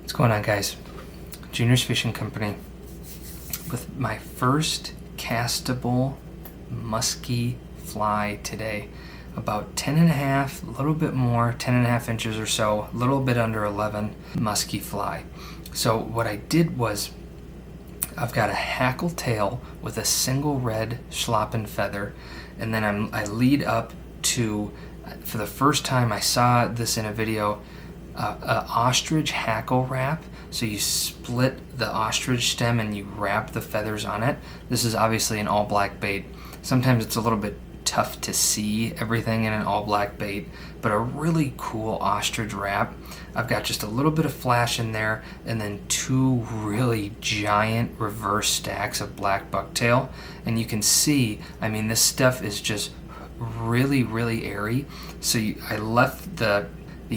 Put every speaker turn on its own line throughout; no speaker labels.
What's going on, guys? Junior's Fishing Company with my first castable musky fly today. About 10 and a half, a little bit more, 10 and a half inches or so, a little bit under 11 musky fly. So what I did was I've got a hackle tail with a single red schlappen feather, and then I lead up to, for the first time I saw this in a video, a ostrich hackle wrap. So you split the ostrich stem and you wrap the feathers on it. This is obviously an all black bait. Sometimes it's a little bit tough to see everything in an all black bait, but a really cool ostrich wrap. I've got just a little bit of flash in there, and then two really giant reverse stacks of black bucktail. And you can see, I mean, this stuff is just really airy. So I left the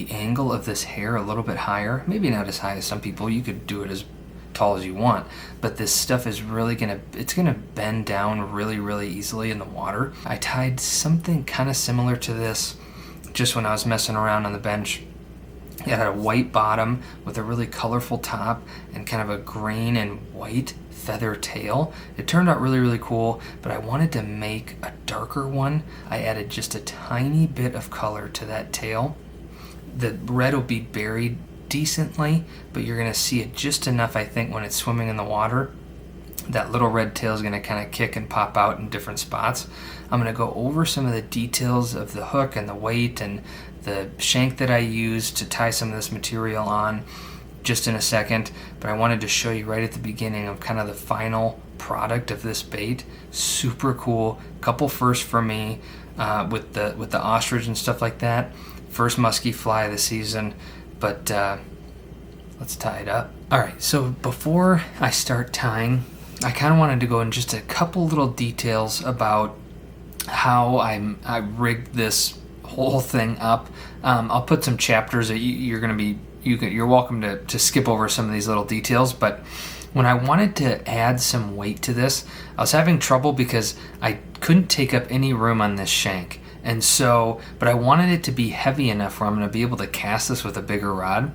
angle of this hair a little bit higher, maybe not as high as some people. You could do it as tall as you want, but this stuff is really gonna bend down really easily in the water. I tied something kind of similar to this just when I was messing around on the bench. It had a white bottom with a really colorful top and kind of a green and white feather tail. It turned out really cool, but I wanted to make a darker one. I added just a tiny bit of color to that tail. The red will be buried decently, but you're going to see it just enough, I think, when it's swimming in the water. That little red tail is going to kind of kick and pop out in different spots. I'm going to go over some of the details of the hook and the weight and the shank that I used to tie some of this material on just in a second, but I wanted to show you right at the beginning of kind of the final product of this bait. Super cool. Couple firsts for me with the ostrich and stuff like that. First musky fly of the season, but let's tie it up. All right, so before I start tying, I kind of wanted to go in just a couple little details about how I rigged this whole thing up. I'll put some chapters that you're welcome to skip over some of these little details, but when I wanted to add some weight to this, I was having trouble because I couldn't take up any room on this shank. And so, but I wanted it to be heavy enough where I'm going to be able to cast this with a bigger rod.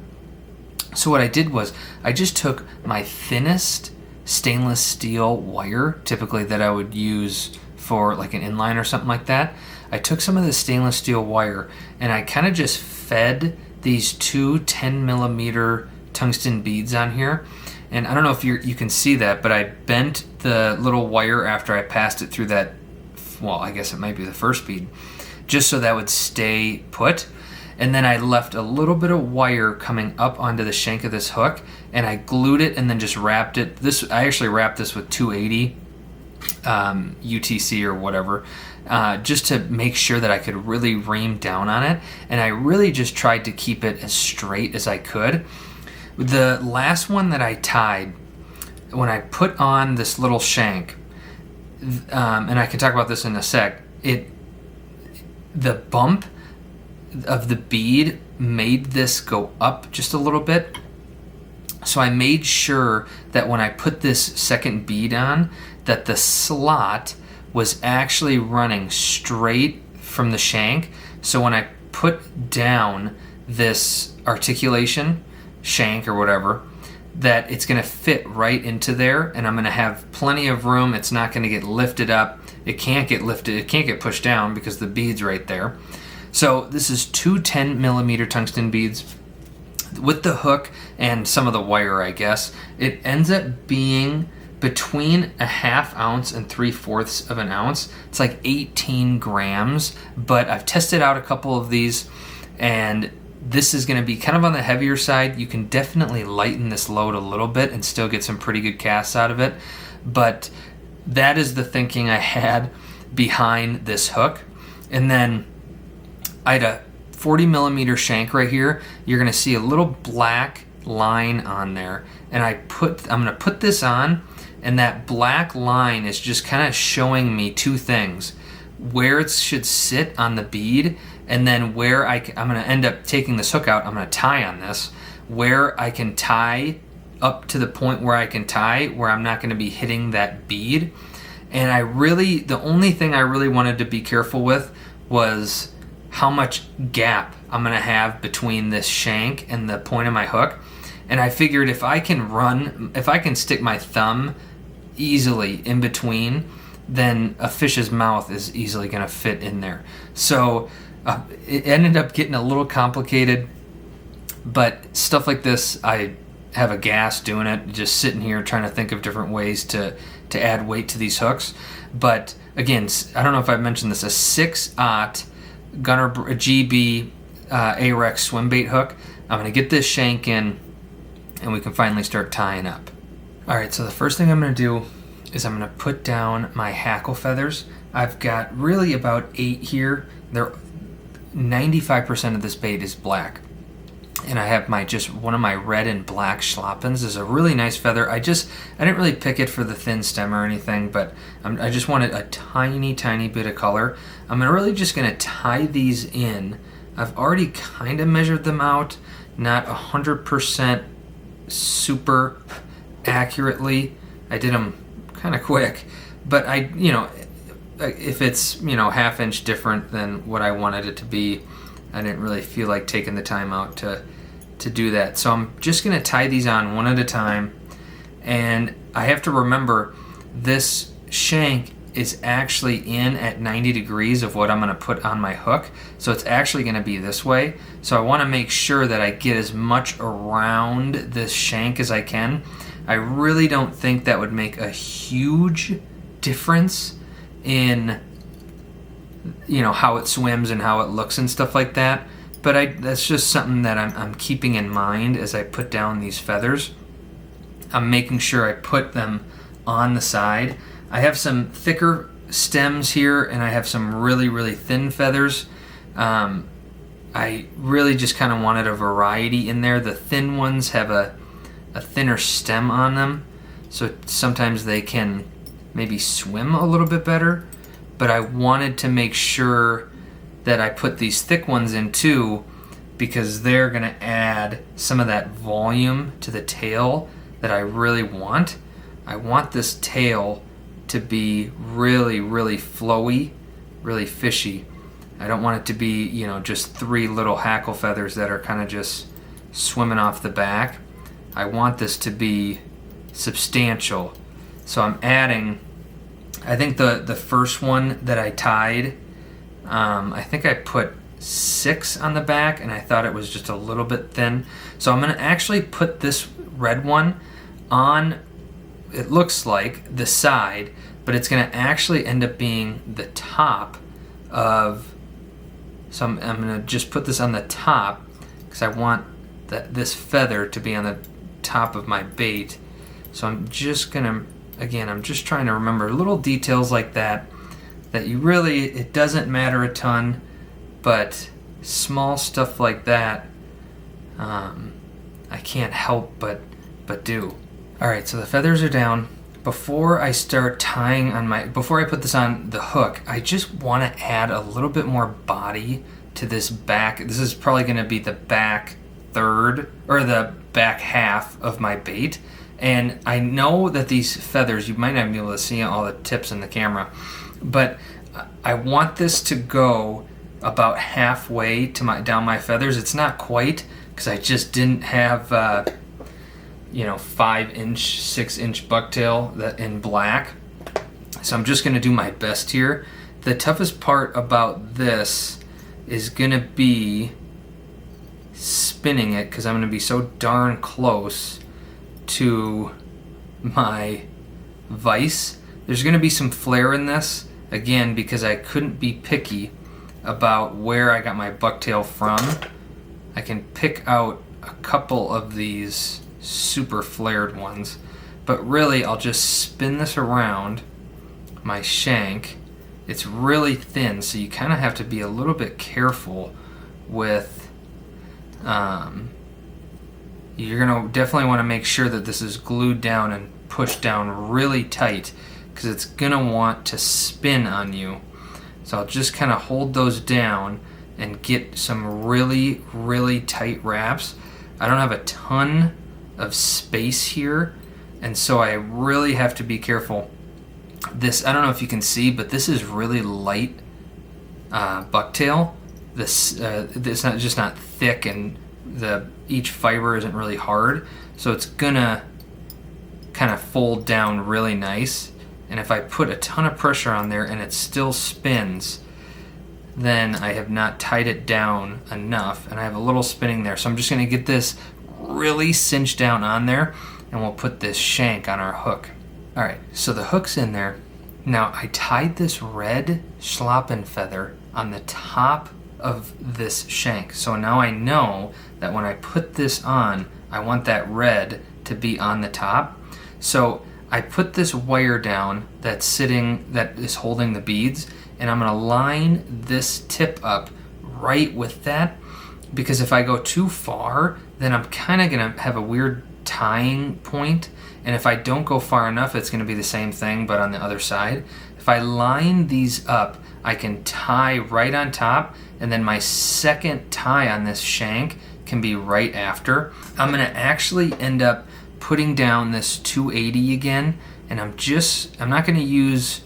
So what I did was I just took my thinnest stainless steel wire, typically that I would use for like an inline or something like that. I took some of the stainless steel wire and I kind of just fed these two 10 millimeter tungsten beads on here. And I don't know if you can see that, but I bent the little wire after I passed it through that, well, I guess it might be the first bead, just so that would stay put. And then I left a little bit of wire coming up onto the shank of this hook, and I glued it and then just wrapped it. I actually wrapped this with 280 UTC or whatever, just to make sure that I could really ream down on it. And I really just tried to keep it as straight as I could. The last one that I tied, when I put on this little shank, and I can talk about this in a sec, the bump of the bead made this go up just a little bit. So I made sure that when I put this second bead on, that the slot was actually running straight from the shank. So when I put down this articulation, shank or whatever, that it's going to fit right into there, and I'm going to have plenty of room. It's not going to get lifted up. It can't get lifted. It can't get pushed down because the bead's right there. So this is two 10 millimeter tungsten beads with the hook and some of the wire, I guess. It ends up being between a ½ ounce and 3/4 of an ounce. It's like 18 grams, but I've tested out a couple of these, and this is going to be kind of on the heavier side. You can definitely lighten this load a little bit and still get some pretty good casts out of it. But that is the thinking I had behind this hook. And then I had a 40 millimeter shank right here. You're going to see a little black line on there. And I'm going to put this on, and that black line is just kind of showing me two things: where it should sit on the bead, and then where I'm going to end up taking this hook out. I'm going to tie on this, where I can tie up to the point where I can tie, where I'm not going to be hitting that bead. And the only thing I really wanted to be careful with was how much gap I'm going to have between this shank and the point of my hook. And I figured if I can stick my thumb easily in between, then a fish's mouth is easily going to fit in there. So it ended up getting a little complicated, but stuff like this, I have a gas doing it, just sitting here trying to think of different ways to add weight to these hooks. But again, I don't know if I've mentioned this, a 6/0 Gunner GB Ahrex swimbait hook. I'm going to get this shank in, and we can finally start tying up. Alright, so the first thing I'm going to do is I'm going to put down my hackle feathers. I've got really about 8 here. They're 95% of this bait is black. And I have one of my red and black schlappens. Is a really nice feather. I didn't really pick it for the thin stem or anything, but I just wanted a tiny bit of color. I'm really just going to tie these in. I've already kind of measured them out, not 100% super accurately. I did them kind of quick, but if it's half inch different than what I wanted it to be, I didn't really feel like taking the time out to do that. So I'm just going to tie these on one at a time, and I have to remember this shank is actually in at 90 degrees of what I'm going to put on my hook, so it's actually going to be this way. So I want to make sure that I get as much around this shank as I can. I really don't think that would make a huge difference in how it swims and how it looks and stuff like that, but that's just something that I'm keeping in mind as I put down these feathers. I'm making sure I put them on the side. I have some thicker stems here, and I have some really thin feathers. I really just kind of wanted a variety in there. The thin ones have a thinner stem on them, so sometimes they can maybe swim a little bit better, but I wanted to make sure that I put these thick ones in too, because they're going to add some of that volume to the tail that I really want. I want this tail to be really flowy, really fishy. I don't want it to be, just 3 little hackle feathers that are kind of just swimming off the back. I want this to be substantial. So I'm adding, I think the first one that I tied, I think I put 6 on the back, and I thought it was just a little bit thin. So I'm going to actually put this red one on, it looks like, the side, but it's going to actually end up being the top of, so I'm going to just put this on the top because I want this feather to be on the top of my bait. So I'm just going to, again, I'm just trying to remember little details like that it doesn't matter a ton, but small stuff like that, I can't help but do. Alright, so the feathers are down. Before I start tying on before I put this on the hook, I just want to add a little bit more body to this back. This is probably going to be the back third, or the back half of my bait. And I know that these feathers, you might not be able to see all the tips in the camera, but I want this to go about halfway to down my feathers. It's not quite, because I just didn't have 5-inch, 6-inch bucktail in black. So I'm just going to do my best here. The toughest part about this is going to be spinning it, because I'm going to be so darn close to my vise. There's going to be some flare in this, again, because I couldn't be picky about where I got my bucktail from. I can pick out a couple of these super flared ones, but really I'll just spin this around my shank. It's really thin, so you kind of have to be a little bit careful with you're gonna definitely want to make sure that this is glued down and pushed down really tight, because it's gonna want to spin on you. So I'll just kind of hold those down and get some really tight wraps. I don't have a ton of space here, and so I really have to be careful. This, I don't know if you can see, but this is really light bucktail. This not thick, and each fiber isn't really hard. so it's gonna kind of fold down really nice. And if I put a ton of pressure on there and it still spins, then I have not tied it down enough, and I have a little spinning there. So I'm just gonna get this really cinched down on there, and we'll put this shank on our hook. All right, so the hook's in there. Now I tied this red schlappen feather on the top of this shank. So now I know that when I put this on, I want that red to be on the top. So I put this wire down that is holding the beads, and I'm gonna line this tip up right with that, because if I go too far, then I'm kind of gonna have a weird tying point, and if I don't go far enough, it's gonna be the same thing but on the other side. If I line these up, I can tie right on top, and then my second tie on this shank can be right after. I'm gonna actually end up putting down this 280 again, and I'm not gonna use,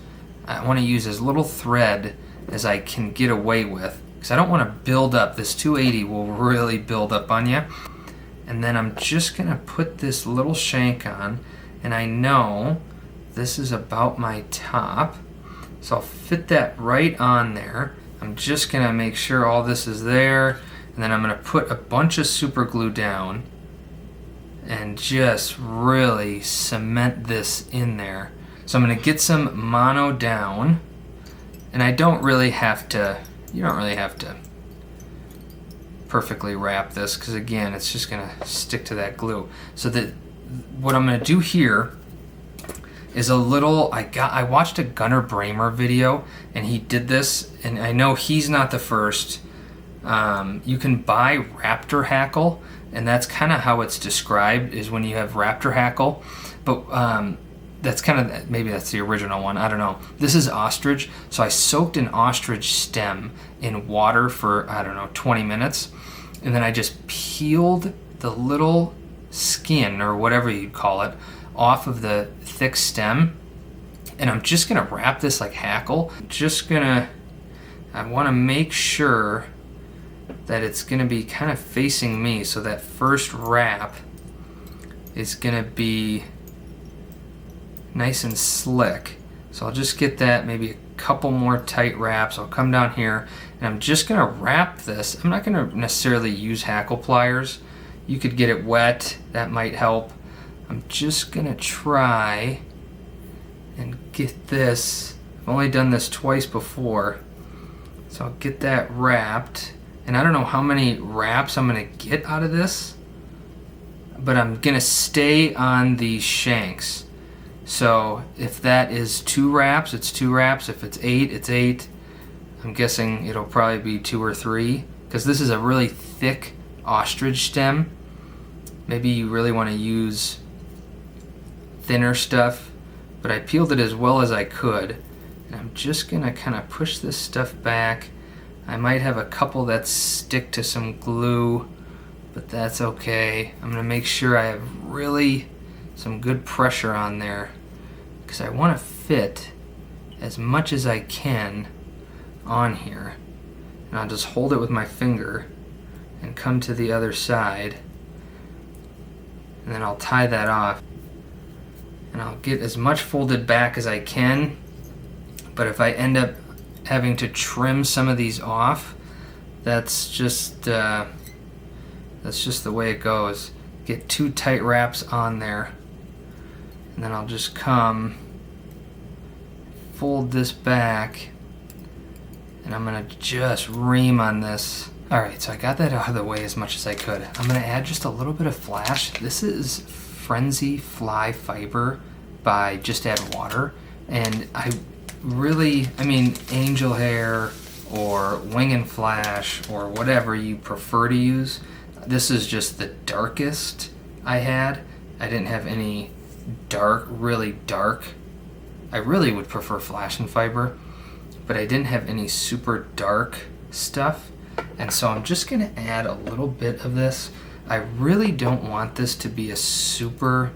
I wanna use as little thread as I can get away with, because I don't wanna build up. This 280 will really build up on you. And then I'm just gonna put this little shank on, and I know this is about my top, so I'll fit that right on there. I'm just gonna make sure all this is there, and then I'm gonna put a bunch of super glue down and just really cement this in there. So I'm gonna get some mono down, and I don't really have to, you don't really have to perfectly wrap this, because again, it's just gonna stick to that glue. So that what I'm gonna do here is a little, I watched a Gunnar Bramer video, and he did this, and I know he's not the first. You can buy raptor hackle, and that's kind of how it's described, is when you have raptor hackle, but that's kind of, maybe that's the original one, I don't know. This is ostrich, so I soaked an ostrich stem in water for, I don't know, 20 minutes, and then I just peeled the little skin, or whatever you'd call it, off of the thick stem, and I'm just gonna wrap this like hackle. I wanna make sure that it's gonna be kind of facing me, so that first wrap is gonna be nice and slick. So I'll just get that, maybe a couple more tight wraps. I'll come down here, and I'm just gonna wrap this. I'm not gonna necessarily use hackle pliers. You could get it wet, that might help. I'm just gonna try and get this. I've only done this twice before, so I'll get that wrapped. And I don't know how many wraps I'm gonna get out of this, but I'm gonna stay on these shanks. So if that is 2 wraps, it's 2 wraps. If it's 8, it's 8. I'm guessing it'll probably be 2 or 3, because this is a really thick ostrich stem. Maybe you really want to use thinner stuff, but I peeled it as well as I could, and I'm just gonna kind of push this stuff back. I might have a couple that stick to some glue, but that's okay. I'm gonna make sure I have really some good pressure on there, because I want to fit as much as I can on here. And I'll just hold it with my finger and come to the other side, and then I'll tie that off, and I'll get as much folded back as I can. But if I end up having to trim some of these off, that's just the way it goes. Get 2 tight wraps on there, and then I'll just come fold this back, and I'm gonna just ream on this. Alright, so I got that out of the way as much as I could. I'm gonna add just a little bit of flash. This is Frenzy Fly Fiber by Just Add Water, and I mean, angel hair or wing and flash or whatever you prefer to use. This is just the darkest I had. I didn't have any dark, really dark. I really would prefer flash and fiber, but I didn't have any super dark stuff. And so I'm just gonna add a little bit of this. I really don't want this to be a super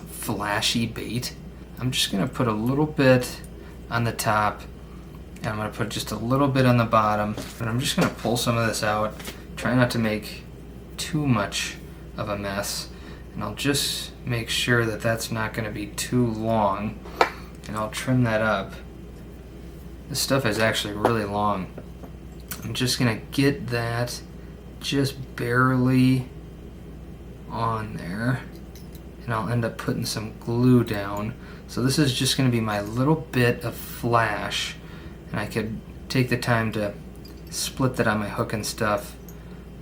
flashy bait. I'm just gonna put a little bit on the top, and I'm gonna put just a little bit on the bottom, and I'm just gonna pull some of this out. Try not to make too much of a mess, And I'll just make sure that that's not going to be too long, and I'll trim that up. This stuff is actually really long. I'm just going to get that just barely on there, and I'll end up putting some glue down. So this is just going to be my little bit of flash, and I could take the time to split that on my hook and stuff.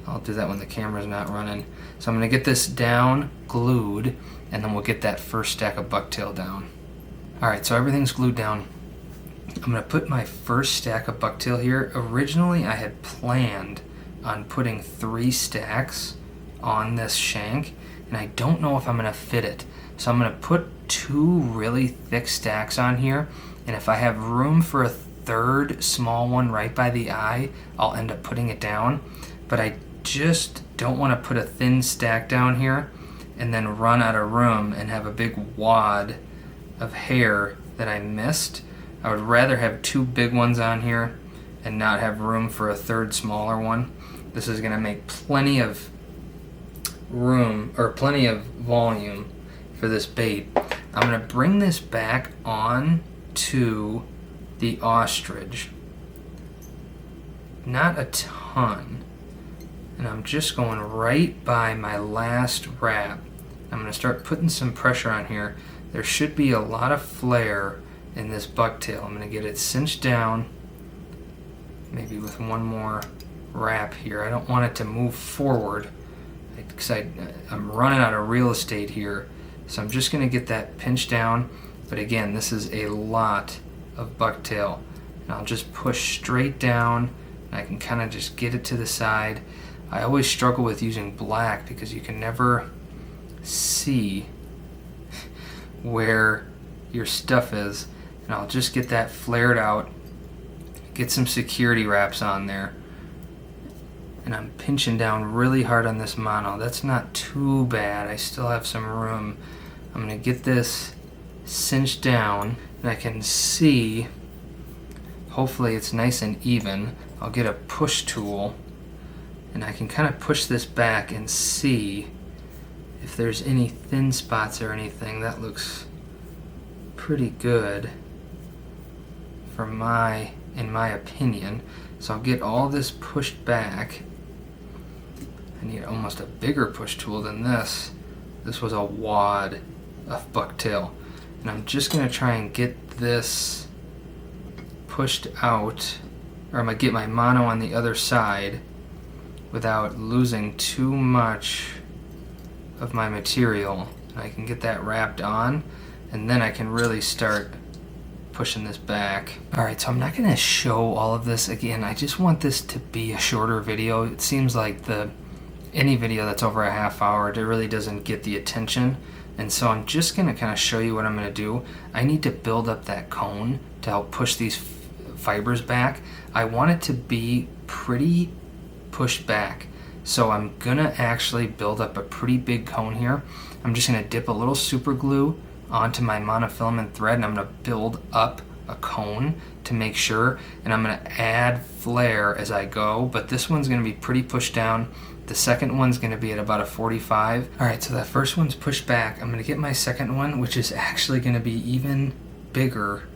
I'll do that when the camera's not running. So I'm going to get this down, glued, and then we'll get that first stack of bucktail down. Alright, so everything's glued down. I'm going to put my first stack of bucktail here. Originally I had planned on putting 3 stacks on this shank, and I don't know if I'm going to fit it. So I'm going to put 2 really thick stacks on here, and if I have room for a third small one right by the eye, I'll end up putting it down. But I just don't want to put a thin stack down here and then run out of room and have a big wad of hair that I missed. I would rather have 2 big ones on here and not have room for a third smaller one. This is going to make plenty of room, or plenty of volume for this bait. I'm going to bring this back on to the ostrich. Not a ton. And I'm just going right by my last wrap. I'm going to start putting some pressure on here. There should be a lot of flare in this bucktail. I'm going to get it cinched down, maybe with one more wrap here. I don't want it to move forward because I'm running out of real estate here. So I'm just going to get that pinched down. But again, this is a lot of bucktail. And I'll just push straight down, and I can kind of just get it to the side. I always struggle with using black because you can never see where your stuff is. And I'll just get that flared out, get some security wraps on there, and I'm pinching down really hard on this mono. That's not too bad. I still have some room. I'm going to get this cinched down, and I can see, hopefully it's nice and even. I'll get a push tool, and I can kind of push this back and see if there's any thin spots or anything. That looks pretty good in my opinion. So I'll get all this pushed back. I need almost a bigger push tool than this. This was a wad of bucktail. And I'm just going to try and get this pushed out, or I'm going to get my mono on the other side without losing too much of my material. I can get that wrapped on, and then I can really start pushing this back. Alright, so I'm not going to show all of this again. I just want this to be a shorter video. It seems like any video that's over a half hour, it really doesn't get the attention. And so I'm just going to kind of show you what I'm going to do. I need to build up that cone to help push these fibers back. I want it to be pretty pushed back. So I'm going to actually build up a pretty big cone here. I'm just going to dip a little super glue onto my monofilament thread, and I'm going to build up a cone to make sure, and I'm going to add flare as I go, but this one's going to be pretty pushed down. The second one's going to be at about a 45. Alright, so that first one's pushed back. I'm going to get my second one, which is actually going to be even bigger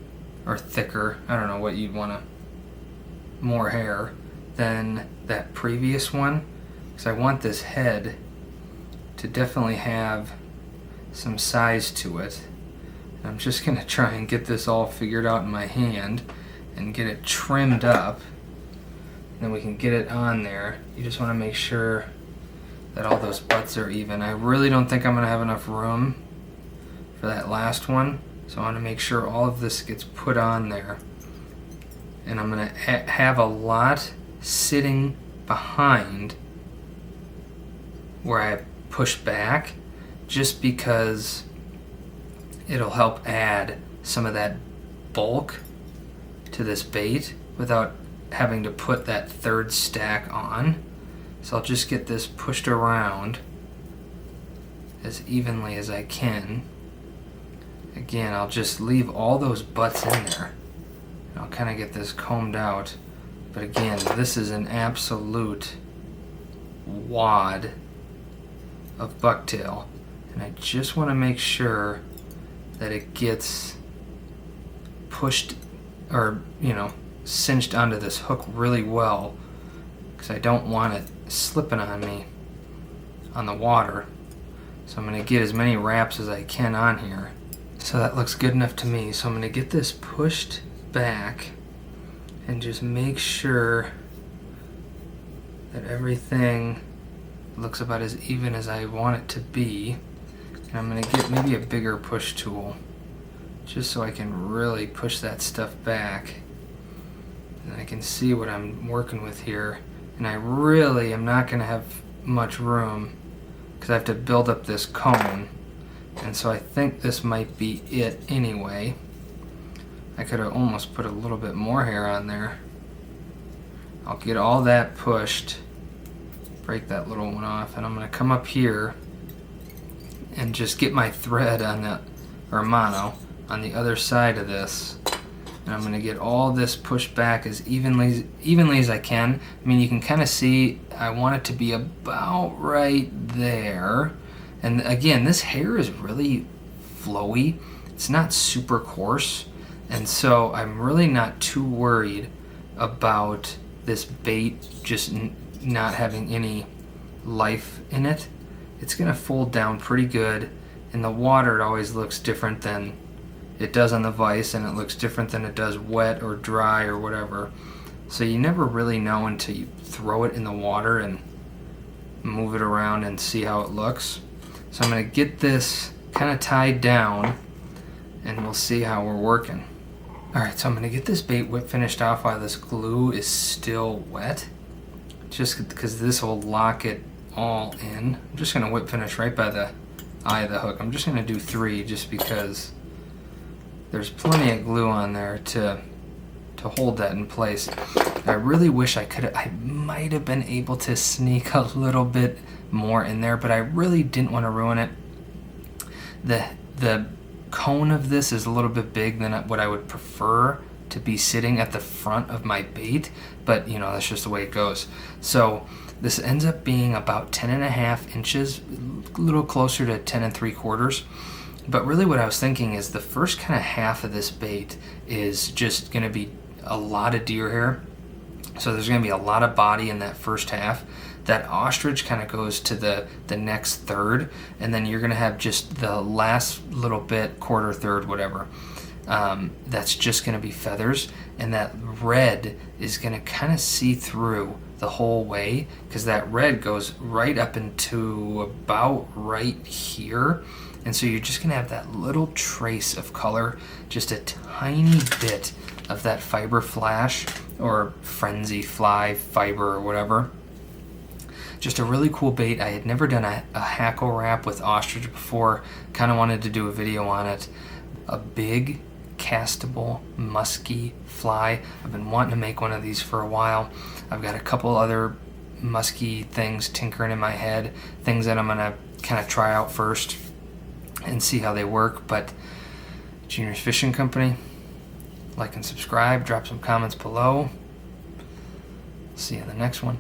or thicker. I don't know what you'd want to, more hair than that previous one, because I want this head to definitely have some size to it. I'm just going to try and get this all figured out in my hand and get it trimmed up, and then we can get it on there. You just want to make sure that all those butts are even. I really don't think I'm going to have enough room for that last one, so I want to make sure all of this gets put on there. And I'm going to have a lot sitting behind where I push back, just because it'll help add some of that bulk to this bait without having to put that third stack on. So I'll just get this pushed around as evenly as I can. Again, I'll just leave all those butts in there. I'll kind of get this combed out. But again, this is an absolute wad of bucktail. And I just want to make sure that it gets pushed or, cinched onto this hook really well, because I don't want it slipping on me on the water. So I'm going to get as many wraps as I can on here. So that looks good enough to me. So I'm going to get this pushed back and just make sure that everything looks about as even as I want it to be. And I'm going to get maybe a bigger push tool just so I can really push that stuff back. And I can see what I'm working with here. And I really am not going to have much room because I have to build up this cone. And so I think this might be it anyway. I could have almost put a little bit more hair on there. I'll get all that pushed, break that little one off, and I'm going to come up here and just get my thread on the, or mono, on the other side of this. And I'm going to get all this pushed back as evenly as I can. I mean, you can kind of see I want it to be about right there. And again, this hair is really flowy. It's not super coarse. And so I'm really not too worried about this bait just not having any life in it. It's going to fold down pretty good. In the water, it always looks different than it does on the vise, and it looks different than it does wet or dry or whatever. So you never really know until you throw it in the water and move it around and see how it looks. So I'm going to get this kind of tied down and we'll see how we're working. Alright, so I'm going to get this bait whip finished off while this glue is still wet, just because this will lock it all in. I'm just going to whip finish right by the eye of the hook. I'm just going to do 3 just because there's plenty of glue on there to hold that in place. I really wish I might have been able to sneak a little bit more in there, but I really didn't want to ruin it. The cone of this is a little bit big than what I would prefer to be sitting at the front of my bait, but that's just the way it goes. So this ends up being about 10.5 inches, a little closer to 10 3/4. But really what I was thinking is the first kind of half of this bait is just going to be a lot of deer hair. So there's going to be a lot of body in that first half. That ostrich kind of goes to the next third, and then you're going to have just the last little bit, quarter, third, whatever. That's just going to be feathers, and that red is going to kind of see through the whole way, because that red goes right up into about right here. And so you're just going to have that little trace of color, just a tiny bit of that fiber flash or frenzy fly fiber or whatever. Just a really cool bait. I had never done a hackle wrap with ostrich before. Kind of wanted to do a video on it. A big castable musky fly. I've been wanting to make one of these for a while. I've got a couple other musky things tinkering in my head, things that I'm going to kind of try out first and see how they work. But Junior's Fishing Company, like and subscribe, drop some comments below. See you in the next one.